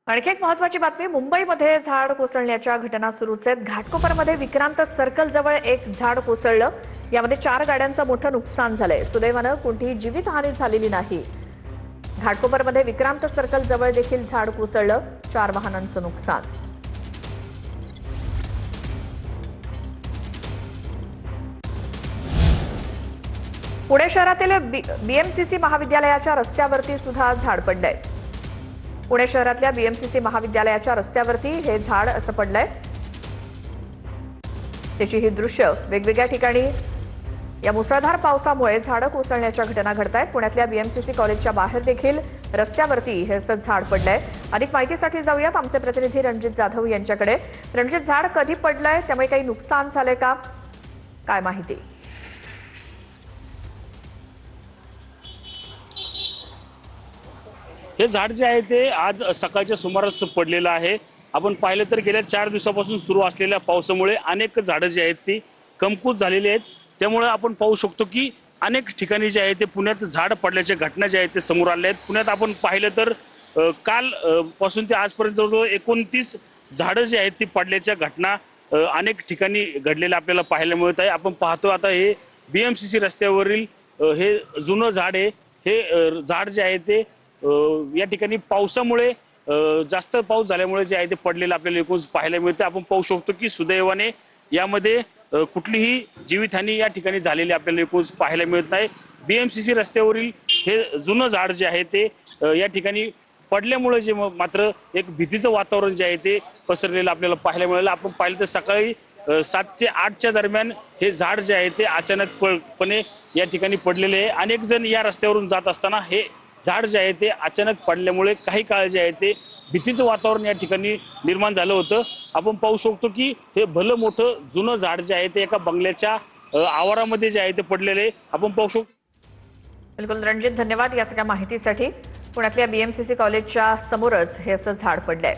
आणखी एक महत्त्वाची बातमी, मुंबईमध्ये झाड कोसळण्याच्या घटना सुरूच आहेत। घाटकोपरमध्ये विक्रांत सर्कल जवळ एक झाड कोसळलं। यामध्ये 4 गाड्यांचं मोठं नुकसान झालंय। सुदैवानं कोणतीही जीवितहानी झालेली नाही। घाटकोपरमध्ये विक्रांत सर्कल जवळ देखील झाड कोसळलं, 4 वाहनांचं नुकसान। पुणे शहरातील बीएमसीसी महाविद्यालयाच्या रस्त्यावरती सुद्धा झाड पडलंय। पुणे शहरातल्या बीएमसीसी महाविद्यालयाच्या रस्त्यावरती हे झाड असं पडलंय। त्याची ही दृश्य वेगवेगळ्या ठिकाणी या मुसळधार पावसामुळे झाडं कोसळण्याच्या घटना घडतायत। पुण्यातल्या बीएमसीसी कॉलेजच्या बाहेर देखील रस्त्यावरती हे असं झाड पडलंय। अधिक माहितीसाठी जाऊयात आमचे प्रतिनिधी रणजित जाधव यांच्याकडे। रणजित, झाड कधी पडलंय, त्यामुळे काही नुकसान झालंय का, काय माहिती? हे झाड जे आहे ते आज सकाळच्या सुमारास पडलेलं आहे। आपण पाहिलं तर गेल्या 4 दिवसापासून सुरू असलेल्या पावसामुळे अनेक झाडं जी आहेत ती कमकुवत झालेली आहेत। त्यामुळे आपण पाहू शकतो की अनेक ठिकाणी जे आहे ते पुण्यात झाड पडल्याच्या घटना ज्या आहेत ते समोर आल्या आहेत। पुण्यात आपण पाहिलं तर काल पासून ते आजपर्यंत जवळजवळ 29 झाडं जी आहेत ती पडल्याच्या घटना अनेक ठिकाणी घडलेल्या आपल्याला पाहायला मिळत आहे। आपण पाहतो आता हे बीएमसीसी रस्त्यावरील हे जुनं झाड आहे। हे झाड जे आहे ते या ठिकाणी पावसामुळे जास्त पाऊस झाल्यामुळे जे आहे ते पडलेलं आपल्याला एकूण पाहायला मिळतं। आपण पाहू शकतो की सुदैवाने यामध्ये कुठलीही जीवितहानी या ठिकाणी झालेली आपल्याला एकूण पाहायला मिळत नाही। बीएमसीसी रस्त्यावरील हे जुनं झाड जे आहे ते या ठिकाणी पडल्यामुळे जे मात्र एक भीतीचं वातावरण जे आहे ते पसरलेलं आपल्याला पाहायला मिळालं। आपण पाहिलं तर सकाळी 7 ते 8च्या दरम्यान हे झाड जे आहे ते अचानकपणे या ठिकाणी पडलेले आहे। अनेक जण या रस्त्यावरून जात असताना हे झाड जे आहे ते अचानक पडल्यामुळे काही काळ जे आहे ते भीतीचं वातावरण या ठिकाणी निर्माण झालं होतं। आपण पाहू शकतो की हे भलं मोठं जुनं झाड जे आहे ते एका बंगल्याच्या आवारामध्ये जे आहे ते पडलेले आहे। आपण पाहू शकतो। बिलकुल रणजित, धन्यवाद या सगळ्या माहितीसाठी। पुण्यातल्या बीएमसीसी कॉलेजच्या समोरच हे असं झाड पडलंय।